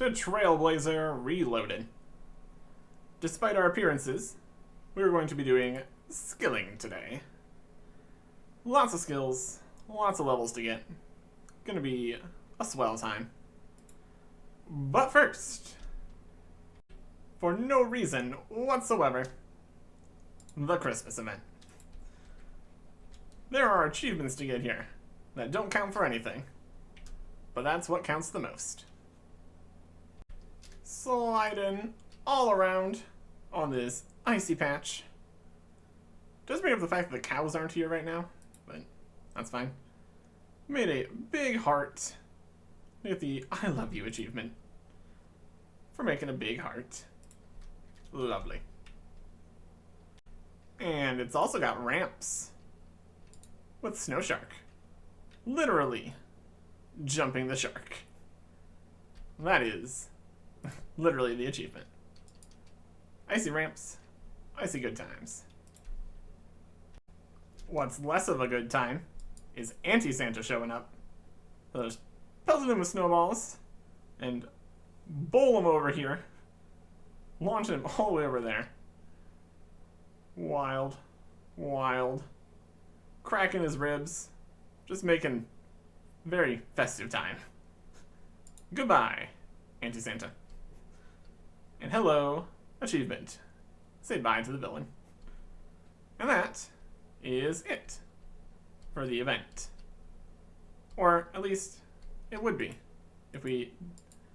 to Trailblazer Reloaded. Despite our appearances, we're going to be doing skilling today. Lots of skills, lots of levels to get. Gonna be a swell time. But first, for no reason whatsoever, the Christmas event. There are achievements to get here that don't count for anything, but that's what counts the most. Sliding all around on this icy patch. Does bring up the fact that the cows aren't here right now, but that's fine. Made a big heart. Get the I love you achievement for making a big heart. Lovely. And it's also got ramps with Snow Shark. Literally jumping the shark. That is literally the achievement. Icy ramps, icy good times. What's less of a good time is Anti-Santa showing up. So just pelting him with snowballs and bowl him over here, launching him all the way over there. Wild, wild. Cracking his ribs, just making very festive time. Goodbye, Anti-Santa. And hello, achievement. Say bye to the villain. And that is it for the event. Or at least it would be if we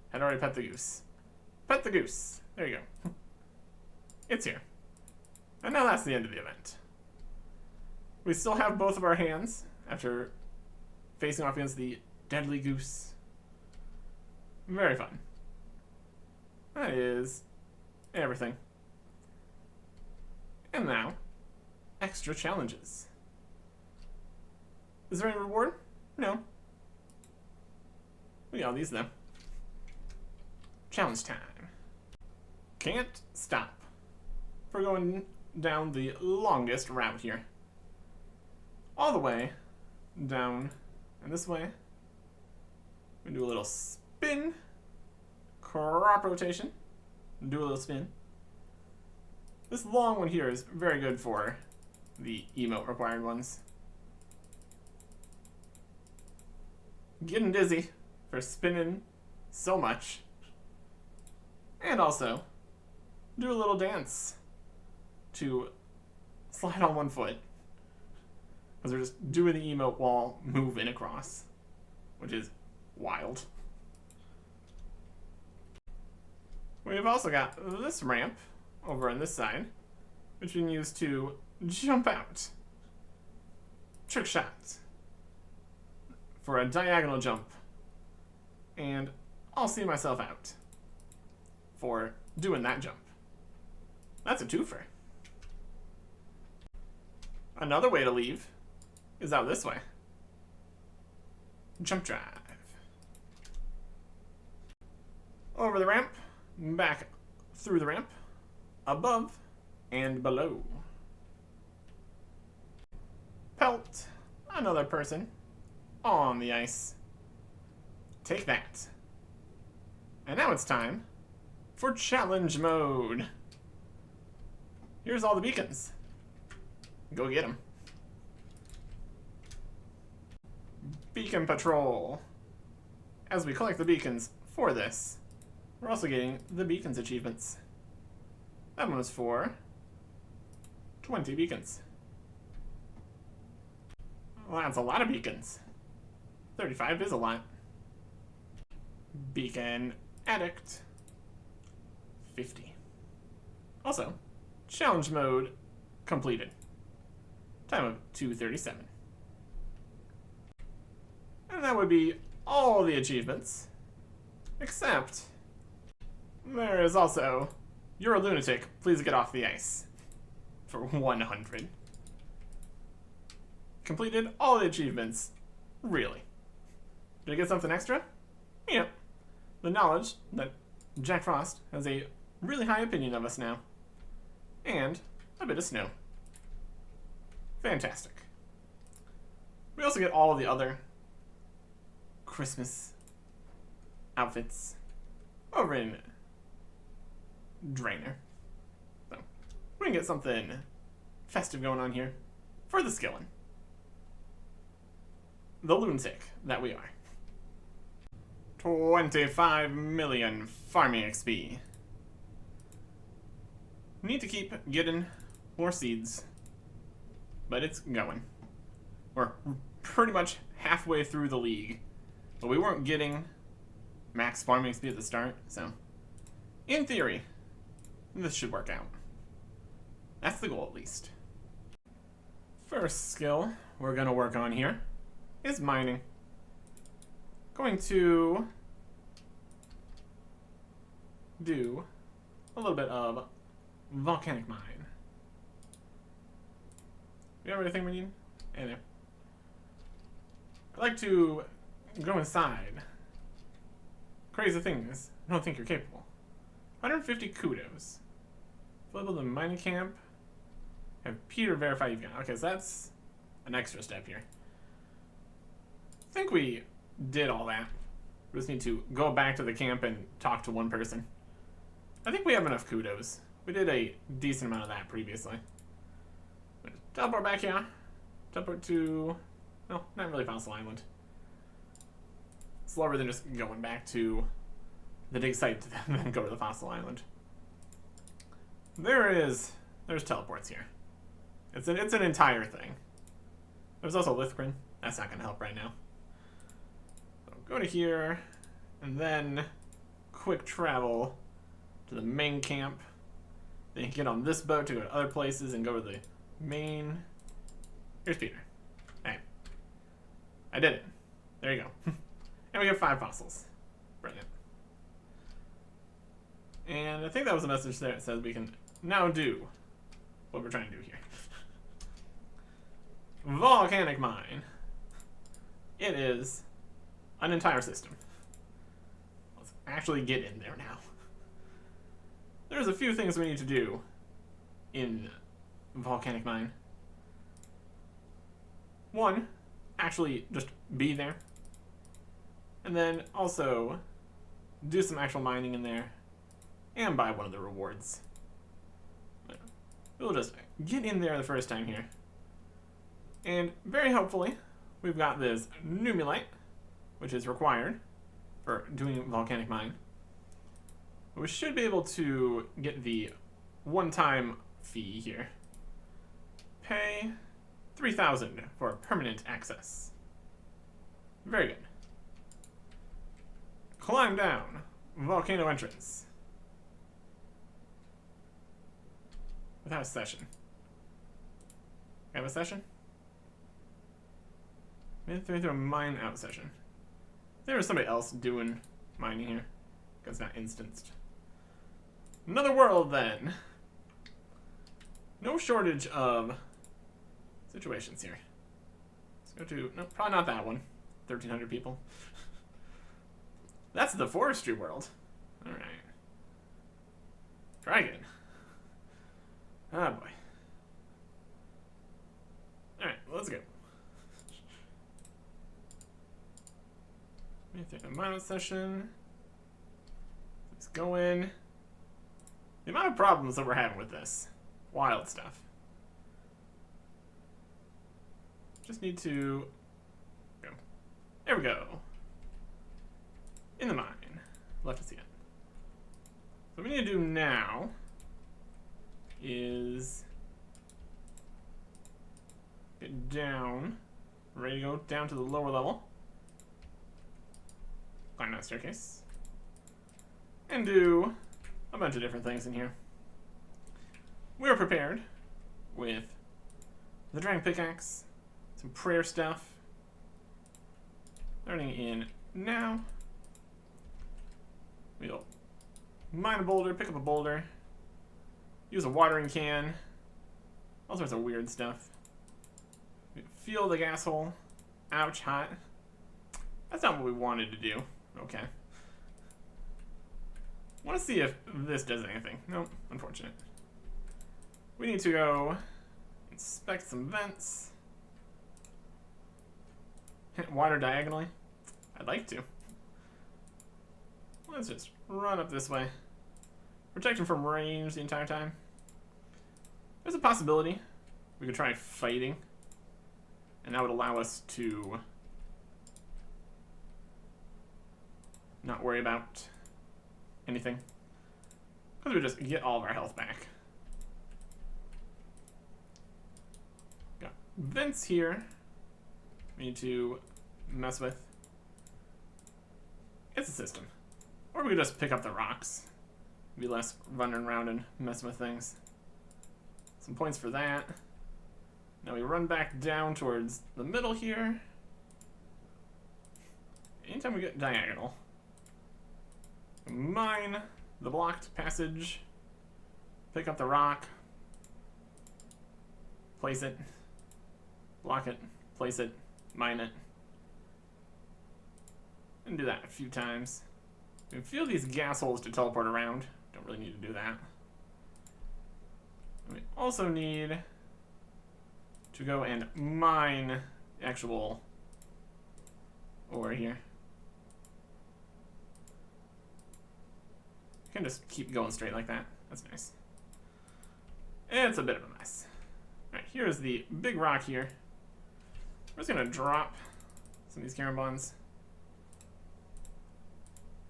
had already pet the goose. Pet the goose. There you go. It's here. And now that's the end of the event. We still have both of our hands after facing off against the deadly goose. Very fun. That is everything. And now, extra challenges. Is there any reward? No. We got all these though. Challenge time. Can't stop. We're going down the longest route here. All the way down and this way. We do a little spin, crop rotation, do a little spin. This long one here is very good for the emote required ones. Getting dizzy for spinning so much. And also, do a little dance to slide on one foot. Because we're just doing the emote while moving across, which is wild. We've also got this ramp over on this side, which we can use to jump out. Trick shot for a diagonal jump. And I'll see myself out for doing that jump. That's a twofer. Another way to leave is out this way. Jump drive. Over the ramp, back through the ramp, above and below. Pelt another person on the ice. Take that. And now it's time for challenge mode. Here's all the beacons. Go get them. Beacon Patrol. As we collect the beacons for this, we're also getting the beacons achievements. That one was for 20 beacons. Well, that's a lot of beacons. 35 is a lot. Beacon Addict. 50. Also, challenge mode completed. Time of 2:37. And that would be all the achievements. Except, there is also, you're a lunatic, please get off the ice. For 100. Completed all the achievements. Really. Did I get something extra? Yep. The knowledge that Jack Frost has a really high opinion of us now. And a bit of snow. Fantastic. We also get all of the other Christmas outfits. over in Drainer. So we're gonna get something festive going on here for the skillin'. The lunatic that we are. 25 million farming XP. Need to keep getting more seeds, but it's going. We're pretty much halfway through the league, but we weren't getting max farming XP at the start, so in theory, this should work out. That's the goal, at least. First skill we're gonna work on here is mining. Going to do a little bit of volcanic mine. We have everything we need? And I'd like to go inside. Crazy things I don't think you're capable. 150 kudos. Flip the mining camp. Have Peter verify you've got. Okay, so that's an extra step here. I think we did all that. We just need to go back to the camp and talk to one person. I think we have enough kudos. We did a decent amount of that previously. Teleport back here. Teleport to... No, not really Fossil Island. Slower than just going back to the dig site to then go to the Fossil Island. There's teleports here. It's an entire thing. There's also Lithgren. That's not going to help right now. So go to here, and then quick travel to the main camp. Then you can get on this boat to go to other places and go to the main... Here's Peter. Hey. I did it. There you go. And we get 5 fossils. Brilliant. And I think that was a message there that says we can now do what we're trying to do here. Volcanic mine. It is an entire system. Let's actually get in there now. There's a few things we need to do in volcanic mine. One, actually just be there. And then also do some actual mining in there and buy one of the rewards. We'll just get in there the first time here. And very hopefully, we've got this Numulite, which is required for doing volcanic mine. We should be able to get the one-time fee here. Pay 3,000 for permanent access. Very good. Climb down. Volcano entrance. Without a session. I have a session? Maybe through a mine out session. There was somebody else doing mining here. Because it's not instanced. Another world then. No shortage of situations here. Let's go to, no, probably not that one. 1,300 people. That's the forestry world. Alright. Dragon. Ah, boy. Alright, let's go. A minor session. Let's go in. The amount of problems that we're having with this. Wild stuff. Just need to go. There we go. In the mine. Love to see it. So what we need to do now is get down. Ready to go down to the lower level. Climb that staircase. And do a bunch of different things in here. We're prepared with the Dragon Pickaxe, some prayer stuff. Starting in now. We'll mine a boulder, pick up a boulder, use a watering can, all sorts of weird stuff. Feel the gas hole. Ouch, hot. That's not what we wanted to do. Okay. Want to see if this does anything. Nope, unfortunate. We need to go inspect some vents. Hit water diagonally. I'd like to. Let's just run up this way. Protect him from range the entire time. There's a possibility we could try fighting, and that would allow us to not worry about anything, because we just get all of our health back. Got vents here we need to mess with. It's a system. Or we could just pick up the rocks. Be less running around and messing with things. Some points for that. Now we run back down towards the middle here. Anytime we get diagonal, mine the blocked passage, pick up the rock, place it, block it, place it, mine it, and do that a few times. We feel these gas holes to teleport around. Don't really need to do that. We also need to go and mine the actual ore here. You can just keep going straight like that. That's nice. It's a bit of a mess. Alright, here's the big rock here. We're just gonna drop some of these carambons.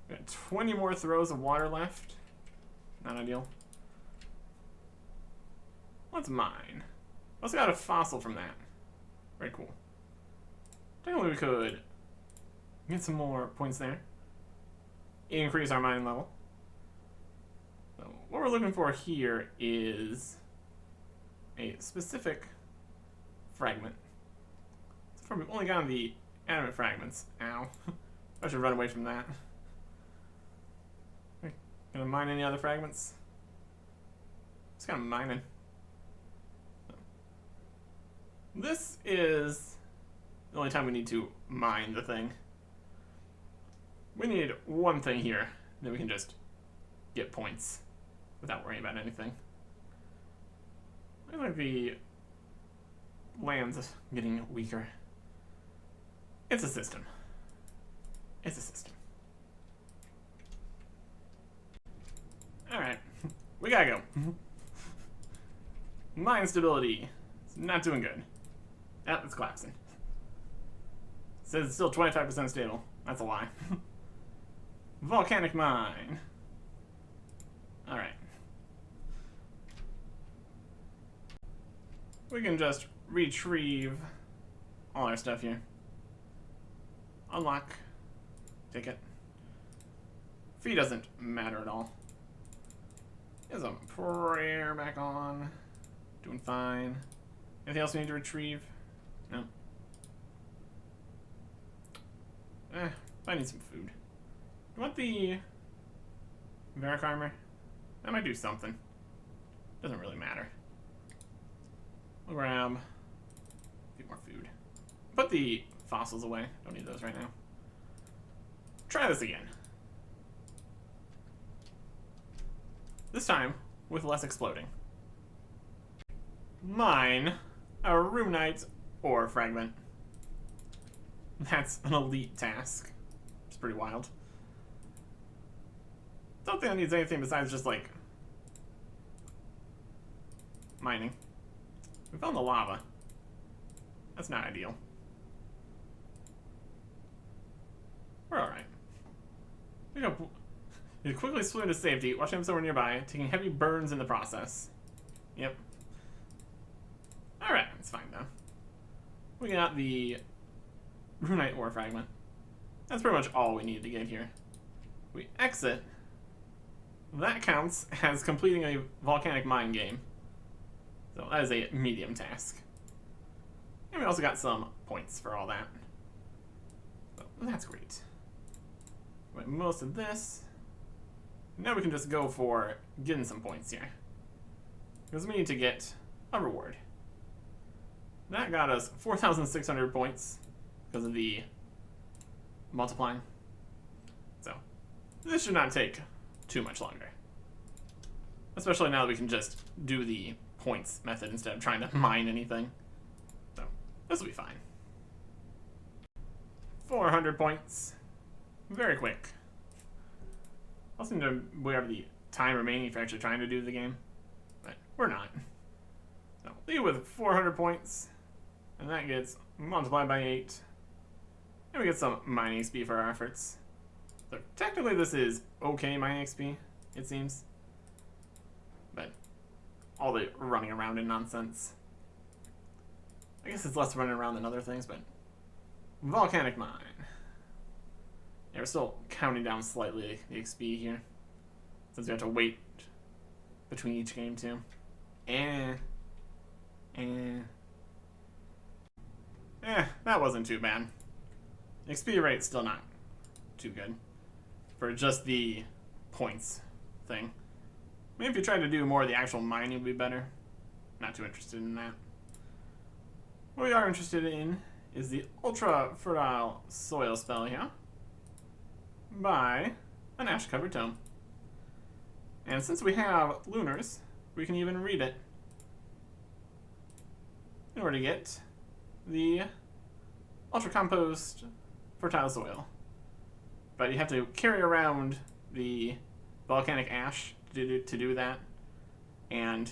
We got 20 more throws of water left. Not ideal. Let's mine. Also got a fossil from that. Very cool. Technically we could get some more points there. Increase our mine level. So what we're looking for here is a specific fragment. So far we've only gotten the animate fragments. Ow. I should run away from that. Gonna mine any other fragments? Just kind of mining. This is the only time we need to mine the thing. We need one thing here, then we can just get points without worrying about anything. I like the land's getting weaker. It's a system. It's a system. Alright, we gotta go. Mine stability. It's not doing good. Yep, it's collapsing. It says it's still 25% stable. That's a lie. Volcanic mine. Alright. We can just retrieve all our stuff here. Unlock. Ticket. Fee doesn't matter at all. Is a prayer back on. Doing fine. Anything else we need to retrieve? No. I need some food. You want the Varric armor? That might do something. Doesn't really matter. We'll grab a few more food. Put the fossils away. Don't need those right now. Try this again. This time with less exploding. Mine a runite ore fragment. That's an elite task. It's pretty wild. Don't think that needs anything besides just like mining. We found the lava. That's not ideal. We're alright. You quickly swim to safety, watching him somewhere nearby, taking heavy burns in the process. Yep. Alright, it's fine though. We got the runite ore fragment. That's pretty much all we need to get here. We exit. That counts as completing a volcanic mine game. So that is a medium task. And we also got some points for all that. So that's great. Wait, most of this. Now we can just go for getting some points here. Because we need to get a reward. That got us 4,600 points because of the multiplying. So this should not take too much longer. Especially now that we can just do the points method instead of trying to mine anything. So this will be fine. 400 points. Very quick. don't seem to we have the time remaining for actually trying to do the game, but we're not. So leave with 400 points, and that gets multiplied by 8, and we get some mining XP for our efforts. So technically this is okay mining XP, it seems, but all the running around and nonsense. I guess it's less running around than other things, but volcanic mine. Yeah, we're still counting down slightly the XP here, since we have to wait between each game too. That wasn't too bad. The XP rate's still not too good for just the points thing. Maybe if you tried to do more of the actual mining would be better. Not too interested in that. What we are interested in is the ultra fertile soil spell here by an ash covered tome. And since we have lunars, we can even read it in order to get the ultra compost fertile soil. But you have to carry around the volcanic ash to do that, and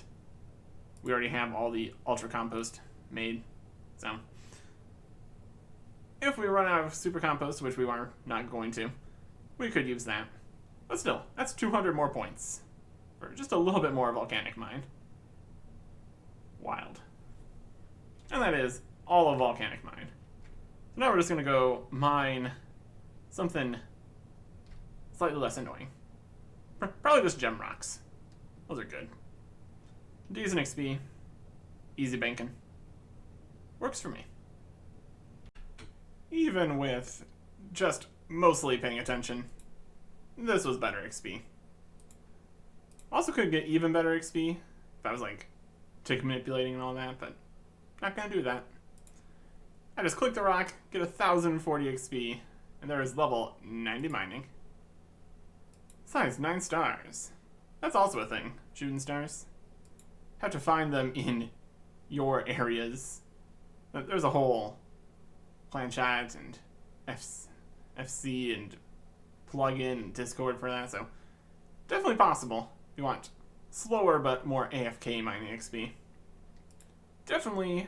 we already have all the ultra compost made. So if we run out of super compost, which we are not going to, we could use that. But still, that's 200 more points for just a little bit more volcanic mine. Wild. And that is all of volcanic mine. So now we're just going to go mine something slightly less annoying. Probably just gem rocks. Those are good. Decent XP. Easy banking. Works for me. Even with just mostly paying attention, this was better XP. Also could get even better XP if I was like tick manipulating and all that, but not gonna do that. I just click the rock, get 1040 XP, and there is level 90 mining. Size 9 stars. That's also a thing, shooting stars. Have to find them in your areas. There's a whole planchette and FC and plugin and Discord for that, so definitely possible if you want slower but more AFK mining XP. Definitely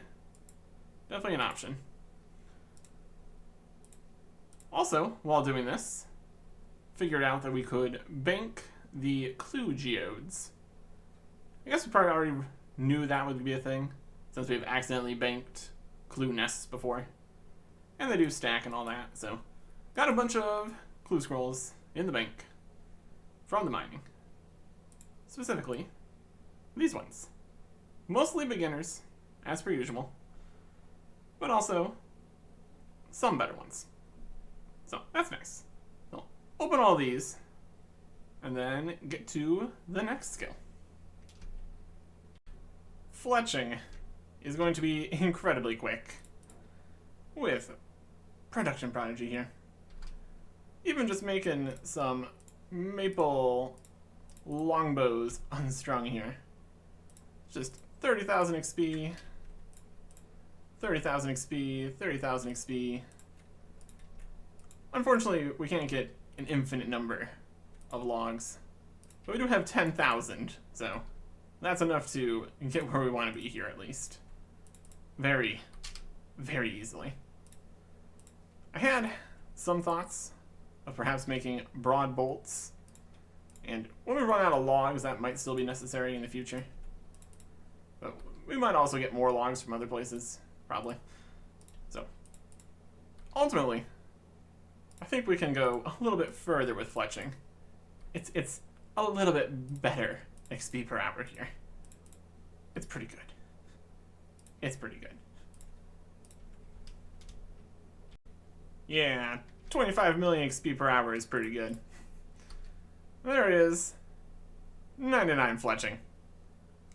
an option. Also, while doing this, figured out that we could bank the clue geodes. I guess we probably already knew that would be a thing, since we've accidentally banked clue nests before. And they do stack and all that, so got a bunch of clue scrolls in the bank from the mining. Specifically, these ones. Mostly beginners, as per usual, but also some better ones. So that's nice. So open all these, and then get to the next skill. Fletching is going to be incredibly quick with Production Prodigy here. Even just making some maple longbows unstrung here. Just 30,000 XP, 30,000 XP, 30,000 XP. Unfortunately, we can't get an infinite number of logs, but we do have 10,000, so that's enough to get where we want to be here at least. Very, very easily. I had some thoughts of perhaps making broad bolts, and when we run out of logs, that might still be necessary in the future. But we might also get more logs from other places, probably. So, ultimately, I think we can go a little bit further with fletching. It's a little bit better XP per hour here. It's pretty good. It's pretty good. Yeah, 25 million XP per hour is pretty good. There it is. 99 fletching.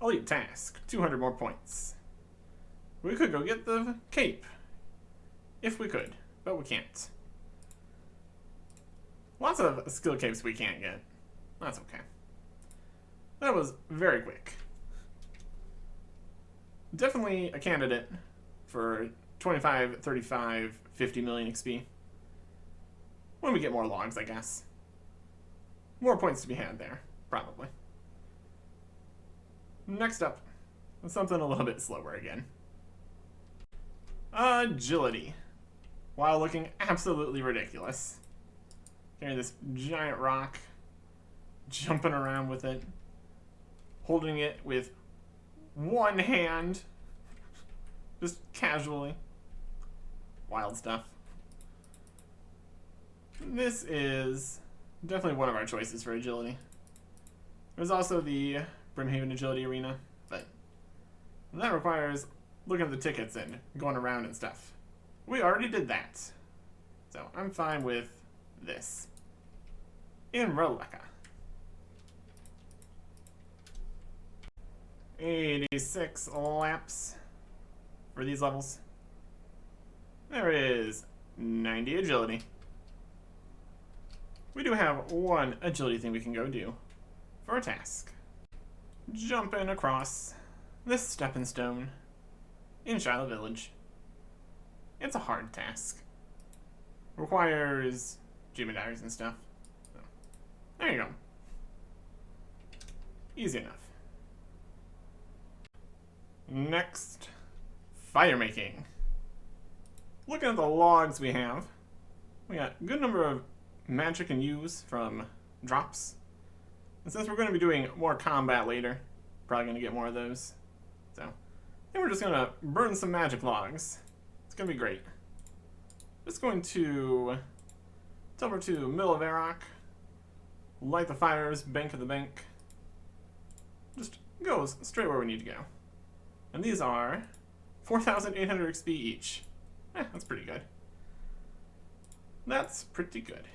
Elite task, 200 more points. We could go get the cape. If we could, but we can't. Lots of skill capes we can't get. That's okay. That was very quick. Definitely a candidate for 25, 35, 50 million XP. When we get more logs, I guess. more points to be had there, probably. Next up, something a little bit slower again. Agility. While looking absolutely ridiculous. Carrying this giant rock, jumping around with it, holding it with one hand, just casually. Wild stuff. This is definitely one of our choices for agility. There's also the Brimhaven Agility Arena, but that requires looking at the tickets and going around and stuff. We already did that, so I'm fine with this. In Roleka. 86 laps for these levels. There is 90 agility. We do have one agility thing we can go do for a task. Jumping across this stepping stone in Shiloh Village. It's a hard task. Requires achievement daggers and stuff. So, there you go. Easy enough. Next, fire making. Looking at the logs we have, we got a good number of magic and use from drops. And since we're going to be doing more combat later, probably going to get more of those. So, I think we're just going to burn some magic logs. It's going to be great. Just going to over to Mill of Arok, light the fires, bank of the bank. Just goes straight where we need to go. And these are 4,800 XP each. That's pretty good. That's pretty good.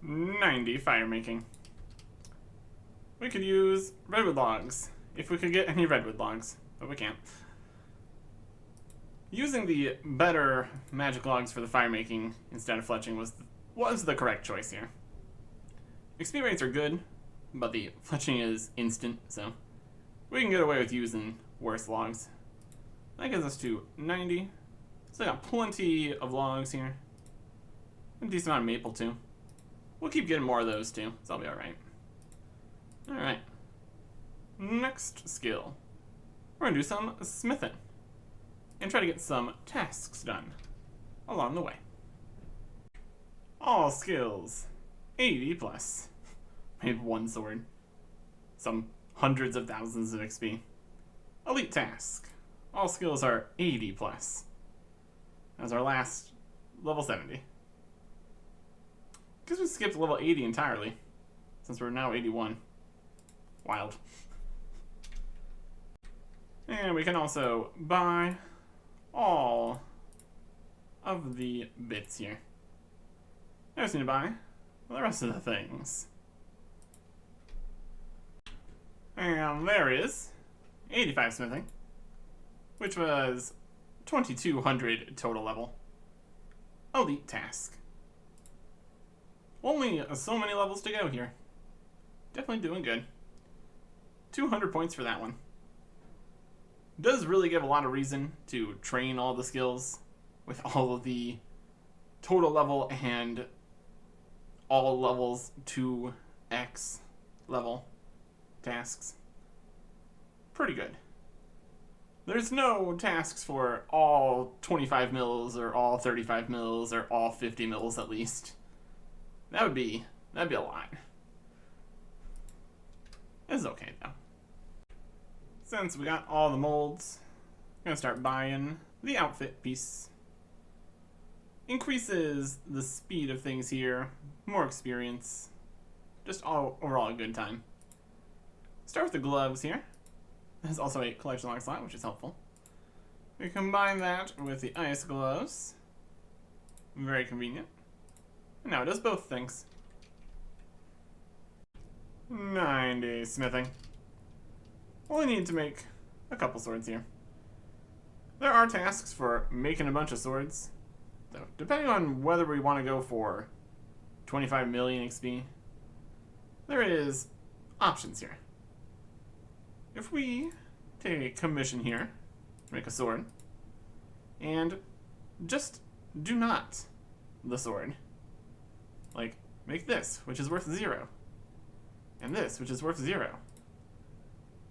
90 fire making. We could use redwood logs, if we could get any redwood logs, but we can't. Using the better magic logs for the fire making instead of fletching was the correct choice here. XP rates are good, but the fletching is instant, so we can get away with using worse logs. That gets us to 90. So I got plenty of logs here. A decent amount of maple too. We'll keep getting more of those too, so I'll be alright. Alright. Next skill. We're gonna do some smithing. And try to get some tasks done along the way. All skills. 80 plus. Made one sword. Some hundreds of thousands of XP. Elite task. All skills are 80 plus. That's our last level 70. Guess we skipped level 80 entirely, since we're now 81. Wild. And we can also buy all of the bits here. I just need to buy the rest of the things. And there is 85 smithing, which was 2,200 total level. Elite task. Only so many levels to go here. Definitely doing good. 200 points for that one. Does really give a lot of reason to train all the skills with all of the total level and all levels 2x level tasks. Pretty good. There's no tasks for all 25 mils or all 35 mils or all 50 mils at least. That'd be a lot. It's okay though. Since we got all the molds, I'm gonna start buying the outfit piece. Increases the speed of things here, more experience, just overall a good time. Start with the gloves here. There's also a collection log slot, which is helpful. We combine that with the ice gloves. Very convenient. And now it does both things. 90 smithing. Only need to make a couple swords here. There are tasks for making a bunch of swords. So, depending on whether we want to go for 25 million XP, there is options here. If we take a commission here to make a sword, and just do not the sword. Like, make this, which is worth 0. And this, which is worth 0.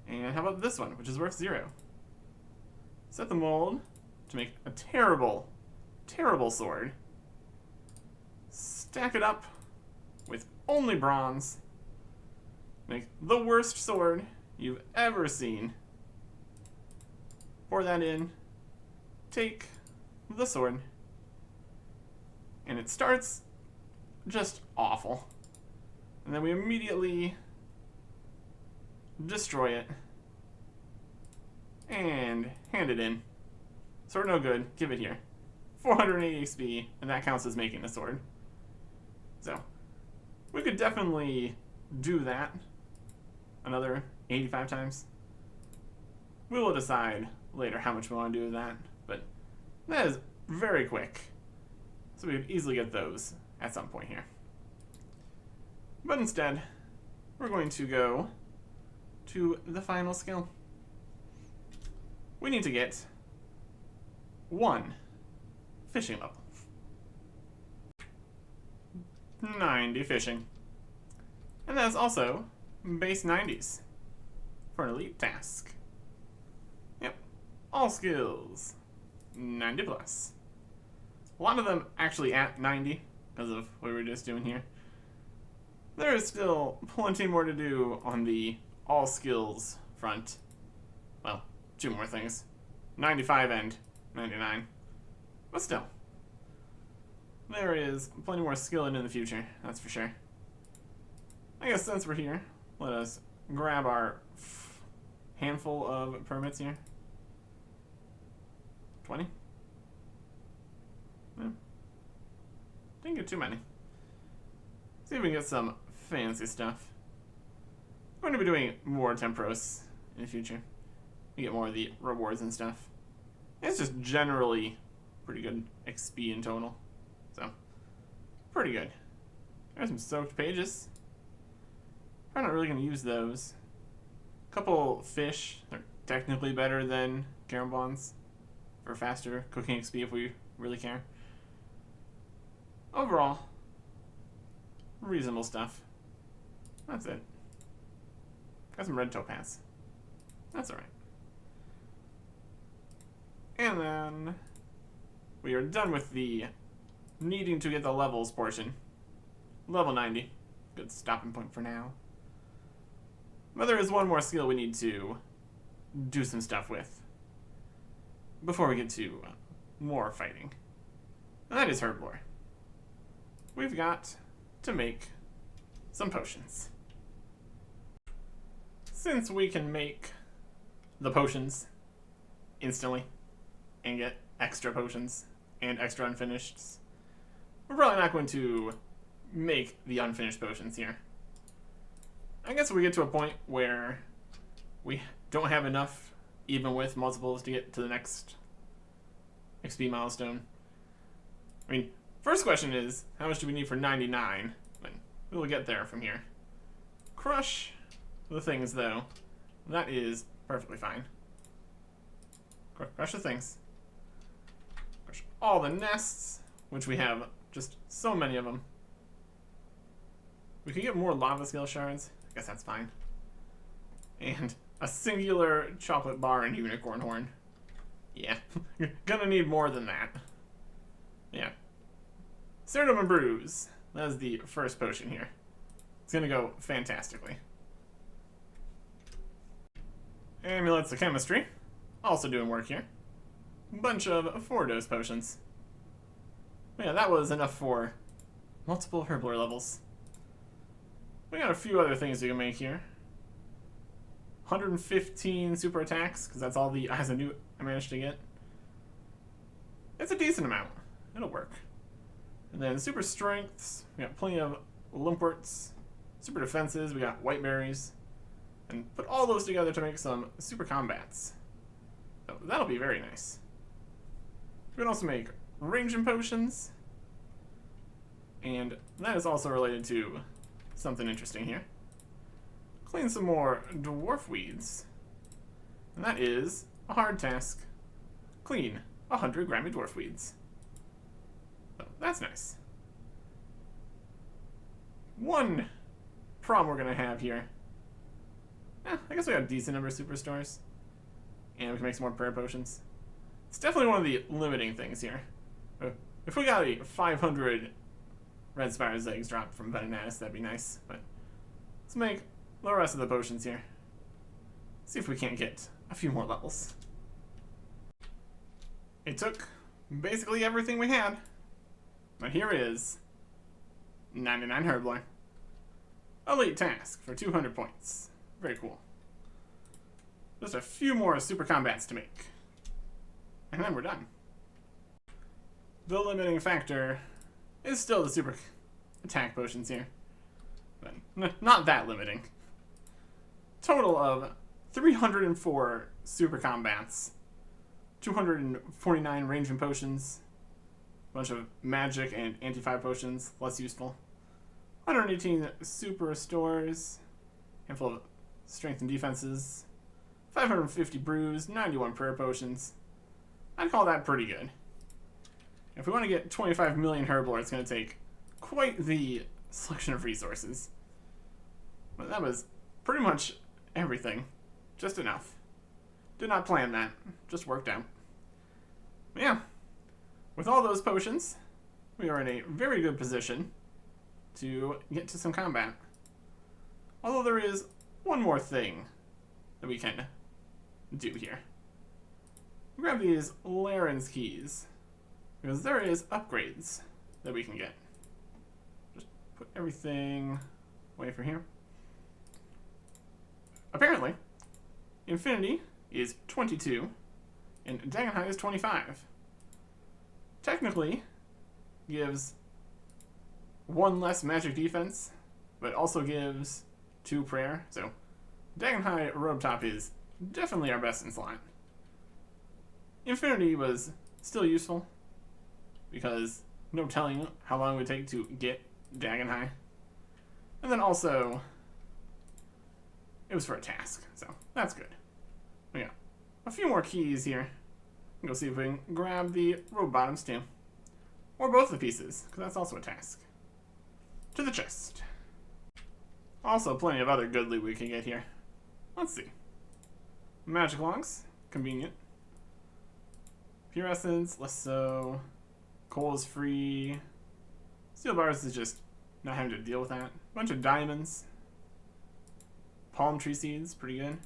And how about this one, which is worth 0? Set the mold to make a terrible, terrible sword. Stack it up with only bronze. Make the worst sword you've ever seen. Pour that in. Take the sword. And it starts just awful. And then we immediately destroy it. And hand it in. Sword no good. Give it here. 480 XP, and that counts as making a sword. So, we could definitely do that another 85 times. We will decide later how much we want to do with that, but that is very quick. So we could easily get those at some point here. But instead, we're going to go to the final skill. We need to get 1 fishing level. 90 fishing. And that's also base 90s for an elite task. Yep, all skills 90 plus. A lot of them actually at 90 because of what we were just doing here. There is still plenty more to do on the all skills front. Well, 2 more things, 95 and 99, but still. There is plenty more skill in the future, that's for sure. I guess since we're here, let us grab our handful of permits here. 20? Yeah. Didn't get too many. See if we can get some fancy stuff. I'm going to be doing more Tempros in the future. We get more of the rewards and stuff. It's just generally pretty good XP in total. So, pretty good. There's some soaked pages. Probably not really going to use those. A couple fish are technically better than carom bonds for faster cooking XP if we really care. Overall, reasonable stuff. That's it. Got some red topaz. That's alright. And then we are done with the needing to get the levels portion. Level 90. Good stopping point for now. But there is one more skill we need to do some stuff with before we get to more fighting. And that is herblore. We've got to make some potions. Since we can make the potions instantly and get extra potions and extra unfinished, we're probably not going to make the unfinished potions here. I guess if we get to a point where we don't have enough, even with multiples, to get to the next XP milestone. I mean, first question is, how much do we need for 99? But we will get there from here. Crush the things, though. That is perfectly fine. Crush the things. Crush all the nests, which we have just so many of them. We can get more lava scale shards. I guess that's fine. And a singular chocolate bar and unicorn horn. Yeah, you're gonna need more than that. Yeah. Serum and Bruise. That is the first potion here. It's gonna go fantastically. Amulets of Chemistry. Also doing work here. Bunch of 4-dose potions. But yeah, that was enough for multiple herblore levels. We got a few other things we can make here. 115 super attacks, because that's all the eyes I managed to get. It's a decent amount. It'll work. And then super strengths, we got plenty of limpworts. Super defenses, we got white berries. And put all those together to make some super combats. So that'll be very nice. We can also make ranging potions. And that is also related to something interesting here. Clean some more dwarf weeds. And that is a hard task. Clean 100 Grammy dwarf weeds. So that's nice. one problem we're going to have here. I guess we got a decent number of superstores. And we can make some more prayer potions. It's definitely one of the limiting things here. If we got a 500 red spider's eggs dropped from Venenatus, that'd be nice. But let's make the rest of the potions here. See if we can't get a few more levels. It took basically everything we had. But here it is. 99 Herblore. Elite task for 200 points. Very cool. Just a few more super combats to make. And then we're done. The limiting factor is still the super attack potions here. But not that limiting. Total of 304 super combats. 249 ranging potions. A bunch of magic and anti-fire potions, less useful. 118 super restores. Handful of strength and defenses. 550 brews, 91 prayer potions. I'd call that pretty good. If we want to get 25 million Herblore, it's going to take quite the selection of resources. But that was pretty much everything. Just enough. Did not plan that. Just worked out. But yeah. With all those potions, we are in a very good position to get to some combat. Although there is one more thing that we can do here. Grab these Laren's keys, because there is upgrades that we can get. Just put everything away from here. Apparently, Infinity is 22, and Dagon is 25. Technically, gives 1 less magic defense, but also gives 2 prayer, so Dagon High Robe Top is definitely our best in slot. Infinity was still useful, because no telling how long it would take to get Dagon High. And then also, it was for a task, so that's good. We got a few more keys here. Go see if we can grab the robe bottoms too. Or both the pieces, because that's also a task. To the chest. Also, plenty of other good loot we can get here. Let's see. Magic Longs, convenient. Pure Essence, less so. Coal is free. Steel Bars is just not having to deal with that. Bunch of diamonds. Palm tree seeds, pretty good.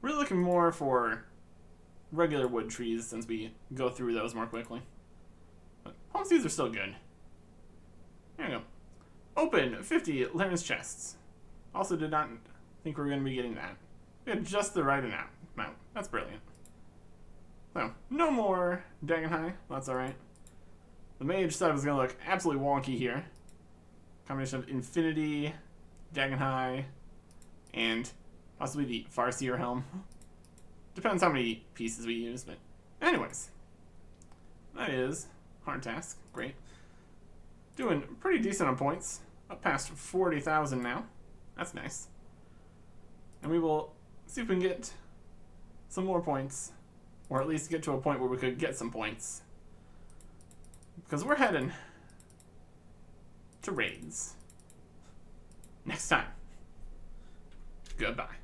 Really looking more for regular wood trees since we go through those more quickly. But palm seeds are still good. There we go. Open 50 Laren's chests. Also did not think we were going to be getting that. We had just the right amount. That's brilliant. So, no more Dagon High. That's alright. The mage setup is going to look absolutely wonky here. Combination of Infinity, Dagon High, and possibly the Farseer Helm. Depends how many pieces we use, but anyways. That is hard task. Great. Doing pretty decent on points. Up past 40,000 now. That's nice. And we will see if we can get some more points. Or at least get to a point where we could get some points. Because we're heading to raids. Next time. Goodbye.